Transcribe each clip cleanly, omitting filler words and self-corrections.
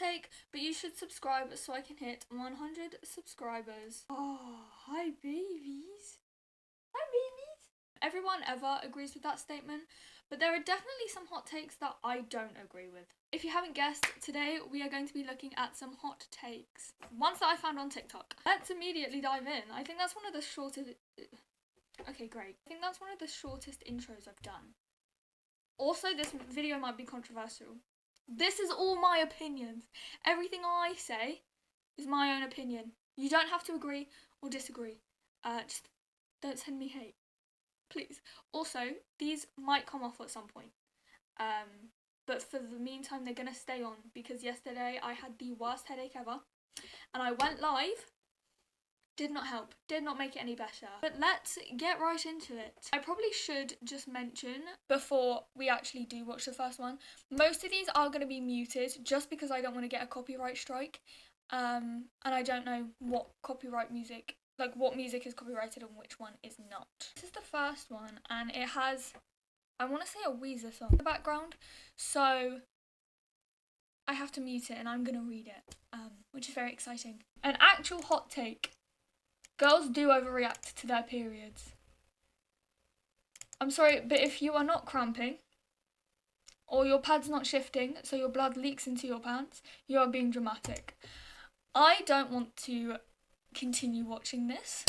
take, but you should subscribe so I can hit 100 subscribers. Oh, hi babies. Hi babies. Everyone ever agrees with that statement, but there are definitely some hot takes that I don't agree with. If you haven't guessed, today we are going to be looking at some hot takes. Ones that I found on TikTok. Let's immediately dive in. I think that's one of the shortest... Okay, great. I think that's one of the shortest intros I've done. Also, this video might be controversial. This is all my opinions. Everything I say is my own opinion. You don't have to agree or disagree. Just don't send me hate, please. Also, these might come off at some point. But for the meantime, they're gonna stay on because yesterday I had the worst headache ever, and I went live. Did not help, did not make it any better. But let's get right into it. I probably should just mention before we actually do watch the first one, most of these are going to be muted just because I don't want to get a copyright strike. And I don't know what copyright music, like what music is copyrighted and which one is not. This is the first one and it has, I want to say a Weezer song in the background. So I have to mute it and I'm going to read it, which is very exciting. An actual hot take. Girls do overreact to their periods. I'm sorry, but if you are not cramping, or your pad's not shifting, so your blood leaks into your pants, you are being dramatic. I don't want to continue watching this.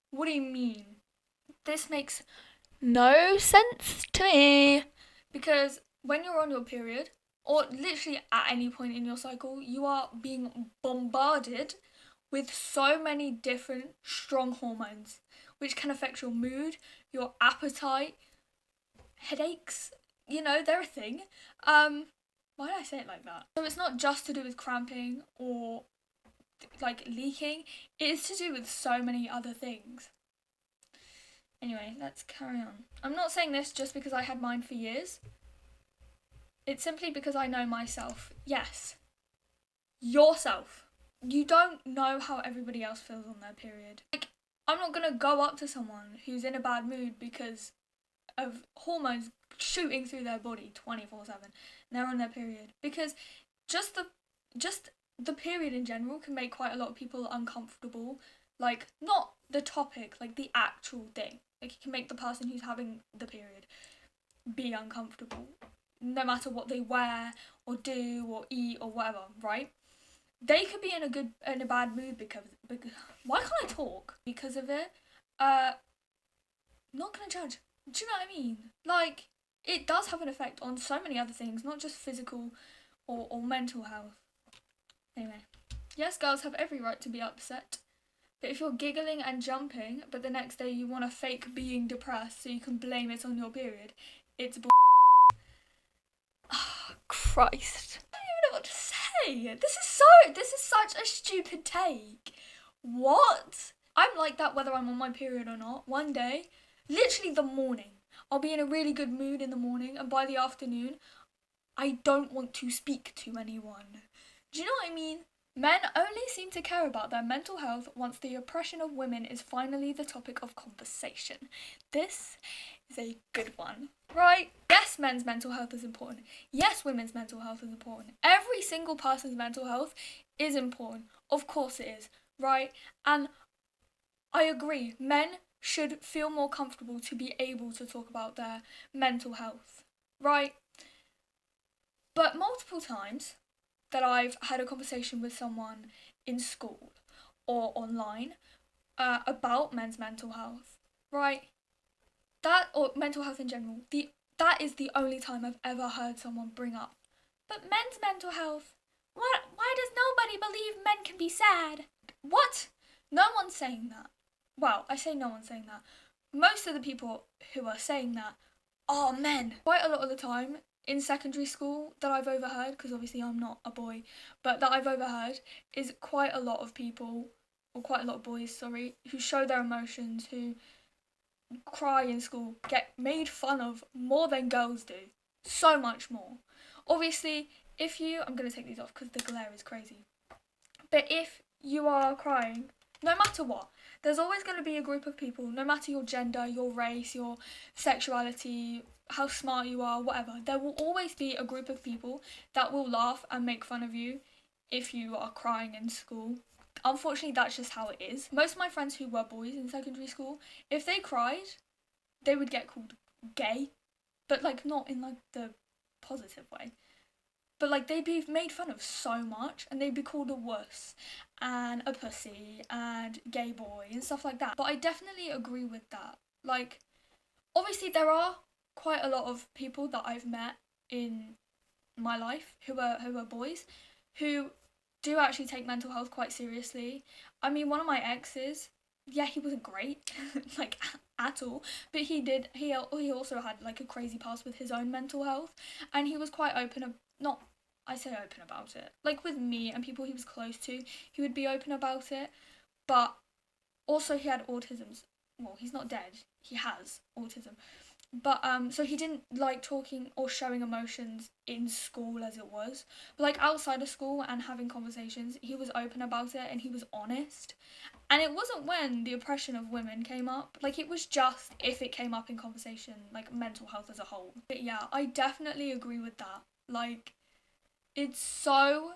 What do you mean? This makes no sense to me. Because when you're on your period, or literally at any point in your cycle, you are being bombarded with so many different strong hormones, which can affect your mood, your appetite, headaches, you know, they're a thing. Why did I say it like that? So it's not just to do with cramping or like leaking, it is to do with so many other things. Anyway, let's carry on. I'm not saying this just because I had mine for years. It's simply because I know myself. Yes. Yourself. You don't know how everybody else feels on their period. Like, I'm not gonna go up to someone who's in a bad mood because of hormones shooting through their body 24/7 and they're on their period. Because just the period in general can make quite a lot of people uncomfortable. Like, not the topic, like the actual thing. Like, it can make the person who's having the period be uncomfortable, no matter what they wear or do or eat or whatever, right? They could be in a bad mood because why can't I talk? Because of it. Not gonna judge. Do you know what I mean? Like, it does have an effect on so many other things, not just physical or mental health. Anyway, yes, girls have every right to be upset. But if you're giggling and jumping, but the next day you want to fake being depressed so you can blame it on your period, it's oh, Christ. I don't even know what to say. This is such a stupid take. What? I'm like that whether I'm on my period or not. One day, literally the morning, I'll be in a really good mood in the morning, and by the afternoon, I don't want to speak to anyone. Do you know what I mean? Men only seem to care about their mental health once the oppression of women is finally the topic of conversation. This is a good one, right? Yes, men's mental health is important. Yes, women's mental health is important. Every single person's mental health is important. Of course it is, right? And I agree, men should feel more comfortable to be able to talk about their mental health, right? But multiple times that I've had a conversation with someone in school or online about men's mental health, right? That, or mental health in general, that is the only time I've ever heard someone bring up. But men's mental health, why does nobody believe men can be sad? What? No one's saying that. Well, I say no one's saying that. Most of the people who are saying that are men. Quite a lot of the time, in secondary school that I've overheard, because obviously I'm not a boy, but that I've overheard is quite a lot of people, or quite a lot of boys, sorry, who show their emotions, who cry in school, get made fun of more than girls do. So much more. Obviously, I'm going to take these off because the glare is crazy. But if you are crying No matter what, there's always going to be a group of people, no matter your gender, your race, your sexuality, how smart you are, whatever. There will always be a group of people that will laugh and make fun of you if you are crying in school. Unfortunately, that's just how it is. Most of my friends who were boys in secondary school, if they cried, they would get called gay, but like not in like the positive way. But like they'd be made fun of so much, and they'd be called a wuss and a pussy and gay boy and stuff like that. But I definitely agree with that. Like, obviously there are quite a lot of people that I've met in my life who are boys who do actually take mental health quite seriously. I mean, one of my exes, yeah, he wasn't great, like at all, but he also had like a crazy past with his own mental health, and he was quite open, not, I say open about it, like with me and people he was close to, he would be open about it, but also he had autism. Well, he's not dead, he has autism, but so he didn't like talking or showing emotions in school as it was, but like outside of school and having conversations, he was open about it and he was honest. And it wasn't when the oppression of women came up, like it was just if it came up in conversation, like mental health as a whole. But yeah, I definitely agree with that. Like, it's so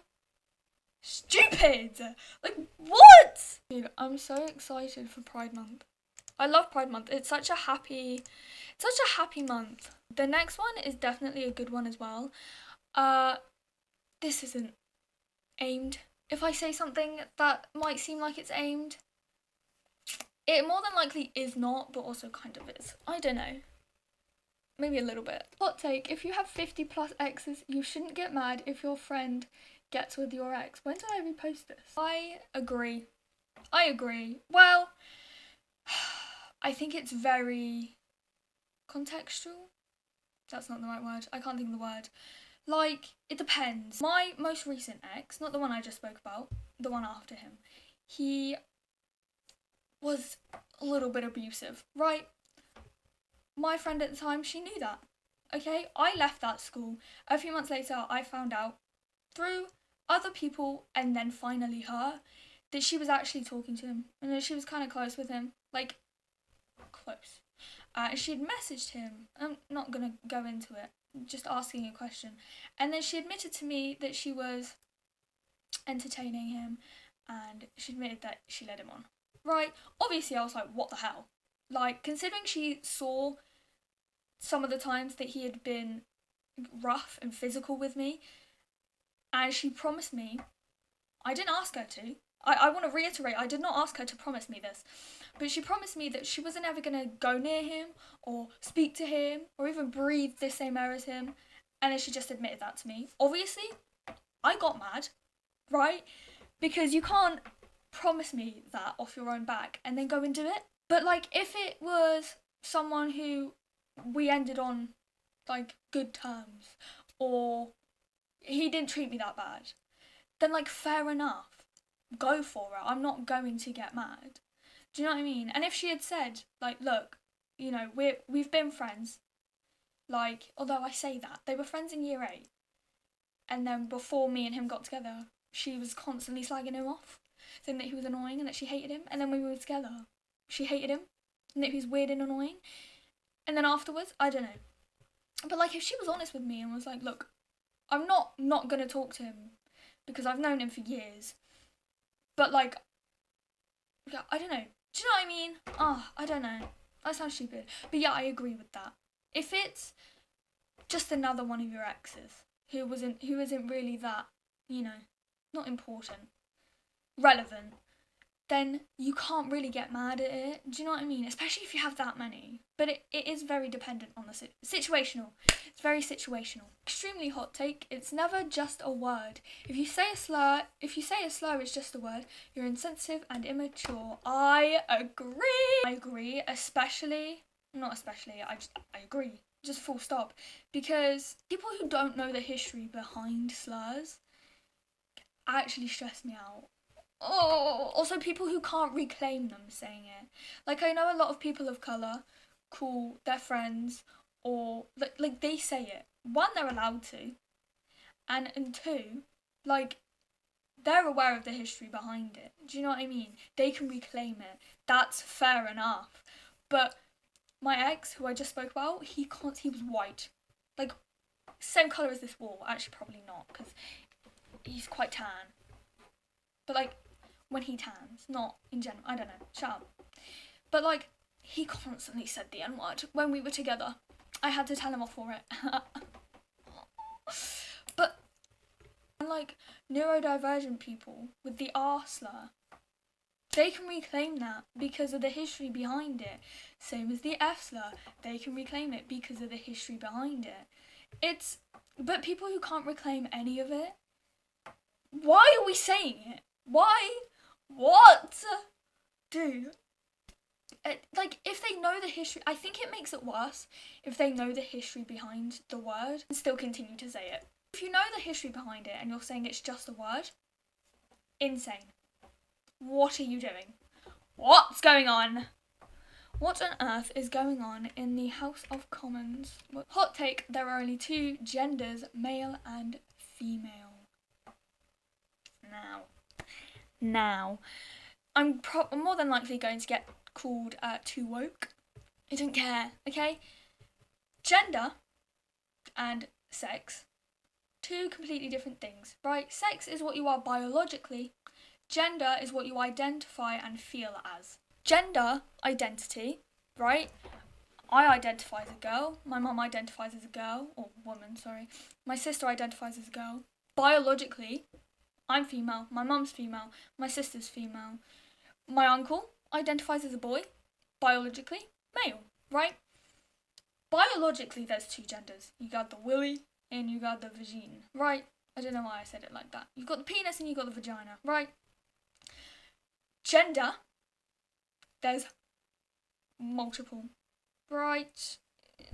stupid. Like, what? Dude, I'm so excited for Pride Month. I love Pride Month. It's such a happy month. The next one is definitely a good one as well. This isn't aimed. If I say something that might seem like it's aimed, it more than likely is not, but also kind of is. I don't know. Maybe a little bit. Hot take, if you have 50 plus exes, you shouldn't get mad if your friend gets with your ex. When did I repost this? I agree. Well, I think it's very contextual. That's not the right word. I can't think of the word. Like, it depends. My most recent ex, not the one I just spoke about, the one after him, he was a little bit abusive, right? My friend at the time, she knew that. Okay, I left that school. A few months later, I found out through other people and then finally her that she was actually talking to him and that she was kind of close with him. Like, close. She'd messaged him. I'm not gonna go into it, just asking a question. And then she admitted to me that she was entertaining him and she admitted that she led him on. Right? Obviously, I was like, what the hell? Like, considering she saw some of the times that he had been rough and physical with me, and she promised me, I didn't ask her to. I want to reiterate, I did not ask her to promise me this, but she promised me that she wasn't ever going to go near him or speak to him or even breathe the same air as him, and then she just admitted that to me. Obviously, I got mad, right? Because you can't promise me that off your own back and then go and do it. But like, if it was someone who we ended on like good terms, or he didn't treat me that bad, then like fair enough, go for it. I'm not going to get mad. Do you know what I mean? And if she had said like, look, you know, we've been friends, like, although I say that they were friends in year 8, and then before me and him got together, she was constantly slagging him off, saying that he was annoying and that she hated him, and then when we were together, she hated him and that he was weird and annoying, and then afterwards, I don't know. But like, if she was honest with me and was like, look, I'm not gonna talk to him because I've known him for years, but like, yeah, I don't know. Do you know what I mean? I don't know. That sounds stupid. But yeah, I agree with that. If it's just another one of your exes who isn't really that, you know, not important, relevant, then you can't really get mad at it. Do you know what I mean? Especially if you have that many. But it is very dependent on the situational. It's very situational. Extremely hot take. It's never just a word. If you say a slur is just a word, you're insensitive and immature. I agree. I agree. Just full stop. Because people who don't know the history behind slurs actually stress me out. Oh, also people who can't reclaim them saying it. Like, I know a lot of people of colour call their friends, or like they say it. One, they're allowed to, and two, like, they're aware of the history behind it. Do you know what I mean? They can reclaim it. That's fair enough. But my ex, who I just spoke about, he was white. Like, same colour as this wall. Actually, probably not, because he's quite tan. But, like, when he tans, not in general. I don't know. Shut up. But, like, he constantly said the N-word when we were together. I had to tell him off for it. But, like, neurodivergent people with the R slur, they can reclaim that because of the history behind it. Same as the F slur, they can reclaim it because of the history behind it. But people who can't reclaim any of it, why are we saying it? Why? What? Dude. Like, if they know the history, I think it makes it worse if they know the history behind the word and still continue to say it. If you know the history behind it and you're saying it's just a word, insane. What are you doing? What's going on? What on earth is going on in the House of Commons? Hot take, there are only two genders, male and female. Now, I'm more than likely going to get called too woke. I don't care, okay? Gender and sex, two completely different things, right? Sex is what you are biologically. Gender is what you identify and feel as. Gender identity, right? I identify as a girl. My mum identifies as a girl, or woman, sorry. My sister identifies as a girl. Biologically, I'm female. My mum's female. My sister's female. My uncle identifies as a boy. Biologically, male, right? Biologically, there's two genders. You got the willy and you got the vagina, right? I don't know why I said it like that. You've got the penis and you've got the vagina, right? Gender, there's multiple, right?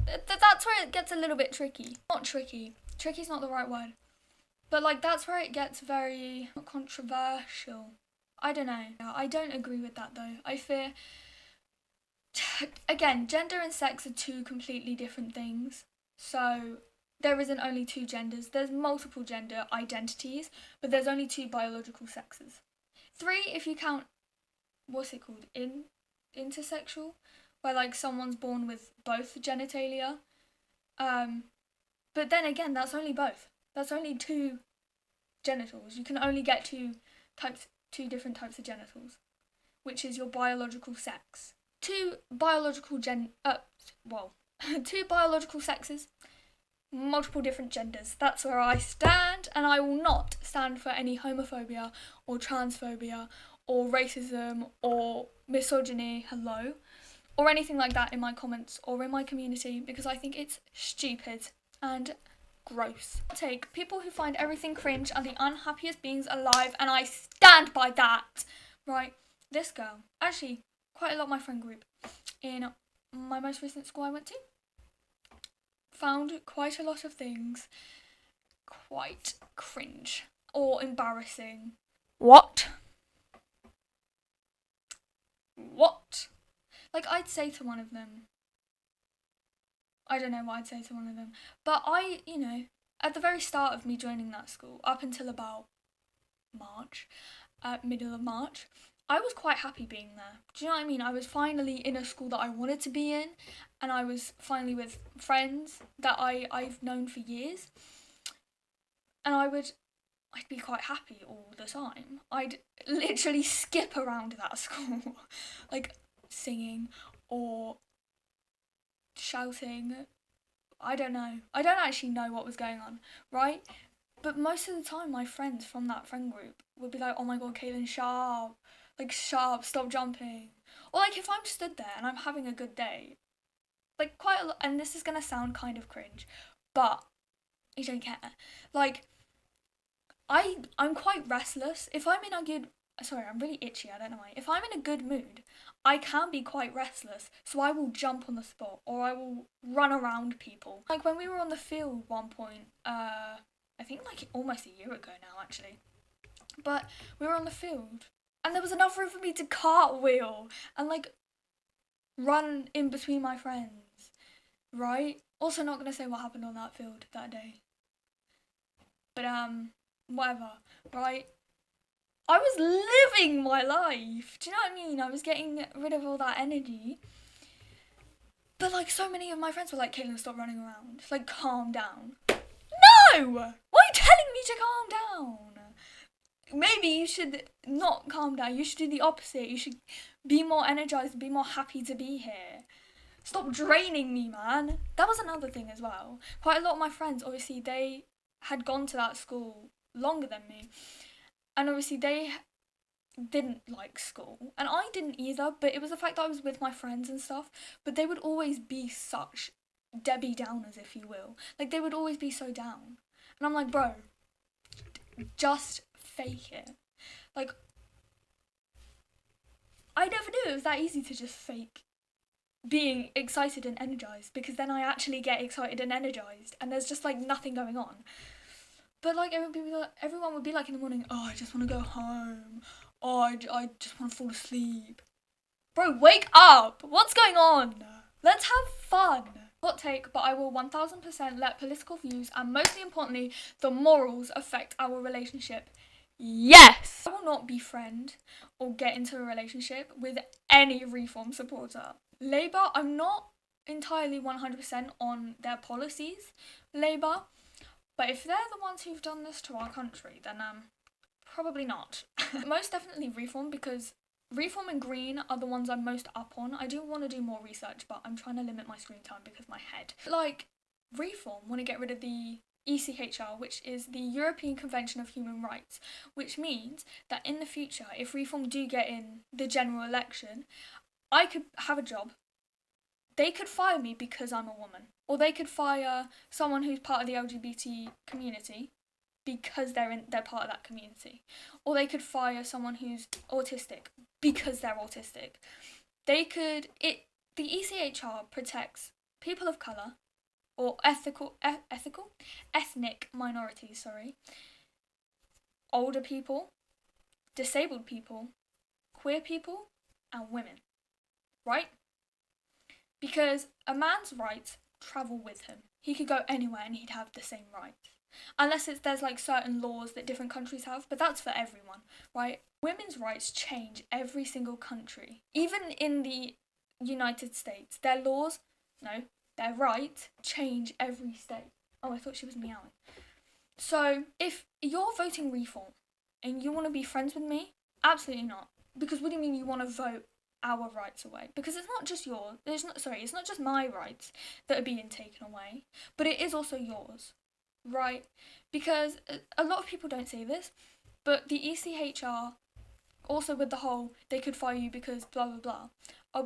That's where it gets a little bit tricky. Not tricky. Tricky's not the right word. But, like, that's where it gets very controversial. I don't know. I don't agree with that, though. I fear... Again, gender and sex are two completely different things. So, there isn't only two genders. There's multiple gender identities, but there's only two biological sexes. 3, if you count... What's it called? Intersexual? Where, like, someone's born with both genitalia. But then again, that's only both. That's only two genitals. You can only get two different types of genitals, which is your biological sex. Two biological sexes, multiple different genders. That's where I stand, and I will not stand for any homophobia or transphobia or racism or misogyny, or anything like that in my comments or in my community, because I think it's stupid and gross. Take people who find everything cringe are the unhappiest beings alive, and I stand by that. Right, this girl, actually quite a lot of my friend group in my most recent school I went to, found quite a lot of things quite cringe or embarrassing. What? Like, I'd say to one of them, I don't know what I'd say to one of them, but at the very start of me joining that school, up until about March, middle of March, I was quite happy being there. Do you know what I mean? I was finally in a school that I wanted to be in, and I was finally with friends that I've known for years, and I'd be quite happy all the time. I'd literally skip around that school, like singing or shouting. I don't know. I don't actually know what was going on, right? But most of the time, my friends from that friend group would be like, oh my god, Kaylin, sharp. Like, sharp, stop jumping. Or, like, if I'm stood there and I'm having a good day, like, quite a lot, and this is going to sound kind of cringe, but I don't care. Like, I'm quite restless. If I'm in a good... Sorry, I'm really itchy, I don't know why. If I'm in a good mood, I can be quite restless, so I will jump on the spot, or I will run around people. Like, when we were on the field one point, I think, like, almost a year ago now, actually. But we were on the field, and there was enough room for me to cartwheel and, like, run in between my friends, right? Also not gonna say what happened on that field that day. But, whatever, right? I was living my life. Do you know what I mean? I was getting rid of all that energy. But, like, so many of my friends were like, Caitlin, stop running around. Like, calm down. No! Why are you telling me to calm down? Maybe you should not calm down. You should do the opposite. You should be more energized, be more happy to be here. Stop draining me, man. That was another thing as well. Quite a lot of my friends, obviously, they had gone to that school longer than me. And obviously, they didn't like school. And I didn't either, but it was the fact that I was with my friends and stuff. But they would always be such Debbie Downers, if you will. Like, they would always be so down. And I'm like, bro, just fake it. Like, I never knew it was that easy to just fake being excited and energized, because then I actually get excited and energized and there's just like nothing going on. But like everyone would be like in the morning, oh, I just want to go home. Oh, I just want to fall asleep. Bro, wake up! What's going on? Let's have fun. Hot take, but I will 1000% let political views and mostly importantly the morals affect our relationship. Yes! I will not befriend or get into a relationship with any reform supporter. Labour, I'm not entirely 100% on their policies, Labour, but if they're the ones who've done this to our country, then probably not. Most definitely Reform, because Reform and Green are the ones I'm most up on. I do want to do more research, but I'm trying to limit my screen time because of my head. Like, Reform want to get rid of the ECHR, which is the European Convention of Human Rights, which means that in the future, if Reform do get in the general election, I could have a job. They could fire me because I'm a woman. Or they could fire someone who's part of the LGBT community because they're part of that community. Or they could fire someone who's autistic because they're autistic. The ECHR protects people of colour or ethnic minorities, older people, disabled people, queer people, and women. Right? Because a man's rights travel with him. He could go anywhere and he'd have the same rights. Unless there's like certain laws that different countries have, but that's for everyone, right? Women's rights change every single country. Even in the United States, their rights change every state. Oh, I thought she was meowing. So, if you're voting Reform and you want to be friends with me, absolutely not. Because what do you mean you want to vote our rights away? Because it's not just it's not just my rights that are being taken away, but it is also yours, right? Because a lot of people don't say this, but the ECHR, also with the whole, they could fire you because blah blah blah.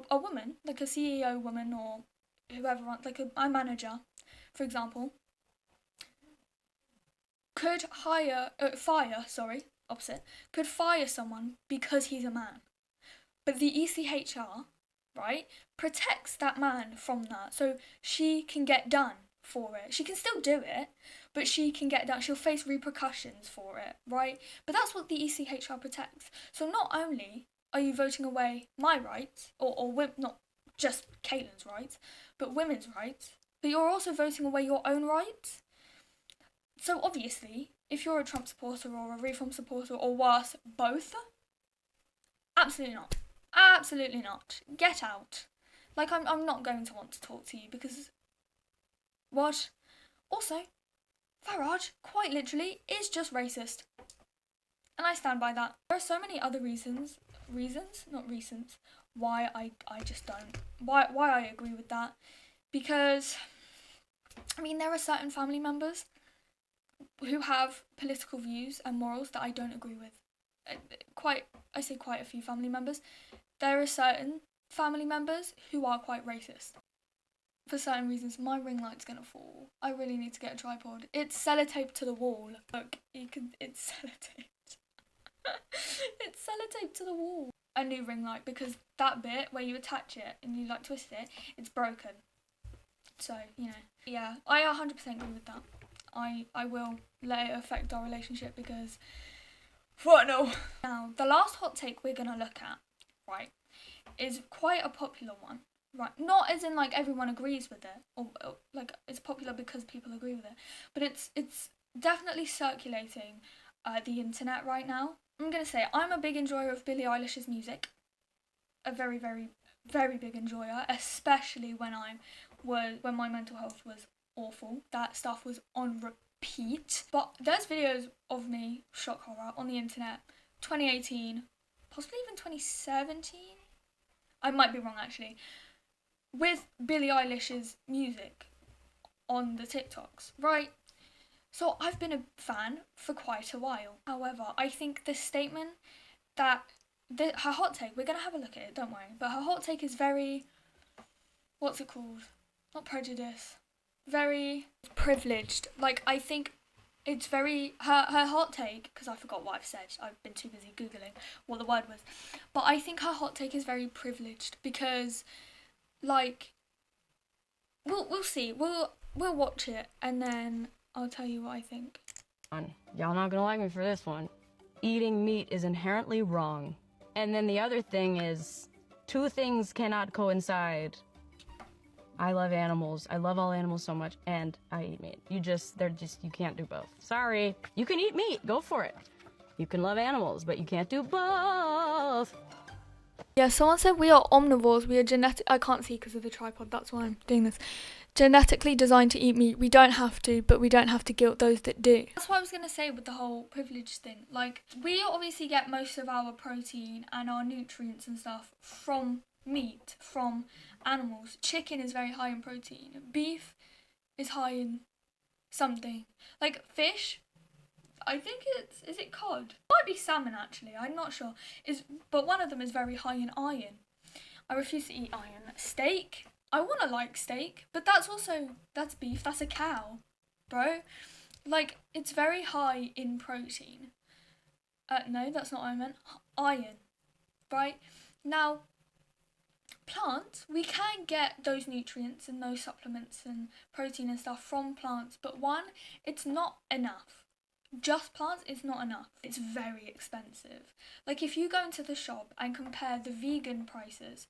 A woman, like a CEO woman or whoever, like a manager, for example, could fire someone because he's a man. But the ECHR, right, protects that man from that. So she can get done for it. She can still do it, but she can get done. She'll face repercussions for it, right? But that's what the ECHR protects. So not only are you voting away my rights, or not just Caitlin's rights, but women's rights, but you're also voting away your own rights. So obviously, if you're a Trump supporter or a Reform supporter, or worse, both, absolutely not. Absolutely not. Get out. Like, I'm not going to want to talk to you because... What? Also, Farage, quite literally, is just racist. And I stand by that. There are so many other reasons, why I just don't. Why I agree with that. Because, I mean, there are certain family members who have political views and morals that I don't agree with. I say quite a few family members. There are certain family members who are quite racist. For certain reasons, my ring light's gonna fall. I really need to get a tripod. It's sellotaped to the wall. Look, it's sellotaped. It's sellotaped to the wall. A new ring light, because that bit where you attach it and you like twist it, it's broken. So, you know. Yeah, I 100% agree with that. I will let it affect our relationship because... What no? Now, the last hot take we're gonna look at, right, is quite a popular one, right? Not as in like everyone agrees with it, or like it's popular because people agree with it, but it's definitely circulating the internet right now. I'm gonna say I'm a big enjoyer of Billie Eilish's music. A very, very, very big enjoyer, especially when my mental health was awful. That stuff was on repeat. But there's videos of me, shock horror, on the internet, 2018, possibly even 2017. I might be wrong actually. With Billie Eilish's music on the TikToks, right? So I've been a fan for quite a while. However, I think the statement that her hot take, we're going to have a look at it, don't worry, but her hot take is very, what's it called? Not prejudice. Very privileged. Like, I think it's very, her hot take, because I forgot what I've said, I've been too busy Googling what the word was, but I think her hot take is very privileged because, like, we'll see. We'll watch it and then I'll tell you what I think. Y'all not gonna like me for this one. Eating meat is inherently wrong. And then the other thing is, two things cannot coincide. I love animals. I love all animals so much, and I eat meat. You can't do both. Sorry. You can eat meat. Go for it. You can love animals, but you can't do both. Yeah, someone said we are omnivores. We are I can't see because of the tripod. That's why I'm doing this. Genetically designed to eat meat. We don't have to, but we don't have to guilt those that do. That's what I was going to say with the whole privilege thing. Like, we obviously get most of our protein and our nutrients and stuff from meat, from animals. Chicken is very high in protein. Beef is high in something. Like, fish, I think is it cod? Might be salmon actually, I'm not sure. But one of them is very high in iron. I refuse to eat iron. Steak, I want to like steak, but that's beef, that's a cow, bro. Like, it's very high in protein. No, that's not what I meant. Iron, right? Now, plants, we can get those nutrients and those supplements and protein and stuff from plants, but one, it's not enough. Just plants is not enough. It's very expensive. Like, if you go into the shop and compare the vegan prices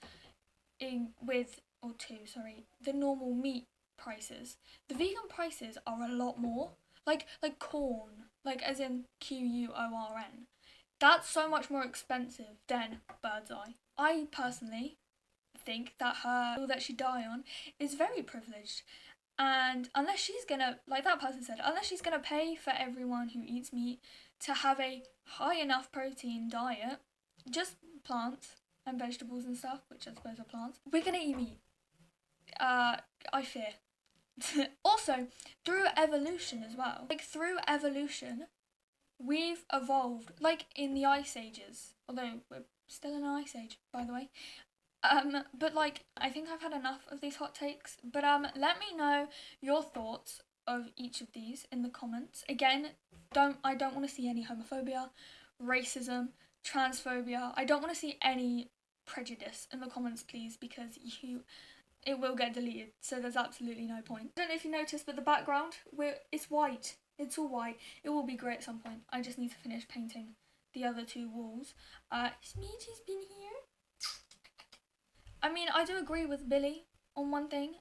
the normal meat prices, the vegan prices are a lot more. Like corn, like as in QUORN. That's so much more expensive than Bird's Eye. I personally think that her hill that she died on is very privileged. And unless she's gonna, like that person said, unless she's gonna pay for everyone who eats meat to have a high enough protein diet, just plants and vegetables and stuff, which I suppose are plants, we're gonna eat meat. I fear. Also, through evolution as well. Like, through evolution, we've evolved, like in the Ice Ages, although we're still in an Ice Age, by the way. But like, I think I've had enough of these hot takes, but let me know your thoughts of each of these in the comments. Again, I don't want to see any homophobia, racism, transphobia. I don't want to see any prejudice in the comments, please, because it will get deleted, so there's absolutely no point. I don't know if you noticed, but the background, it's white. It's all white. It will be grey at some point. I just need to finish painting the other two walls. Smeety's been here. I mean, I do agree with Billie on one thing,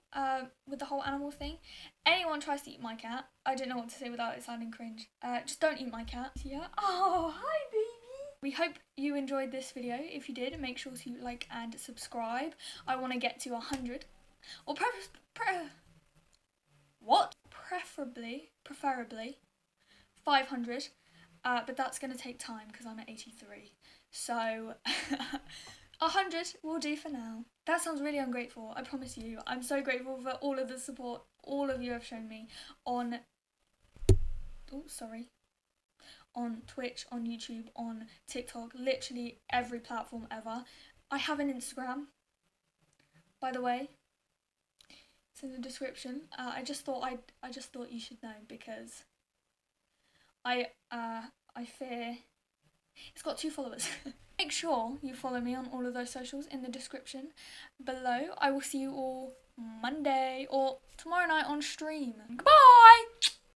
with the whole animal thing. Anyone tries to eat my cat, I don't know what to say without it sounding cringe. Just don't eat my cat. Yeah. Oh, hi, baby. We hope you enjoyed this video. If you did, make sure to like and subscribe. I want to get to 100. Or preferably 500. But that's going to take time because I'm at 83. So 100 will do for now. That sounds really ungrateful, I promise you. I'm so grateful for all of the support all of you have shown me on on Twitch, on YouTube, on TikTok, literally every platform ever. I have an Instagram, by the way. It's in the description. I just thought you should know because I fear it's got 2 followers. Make sure you follow me on all of those socials in the description below. I will see you all Monday or tomorrow night on stream. Goodbye!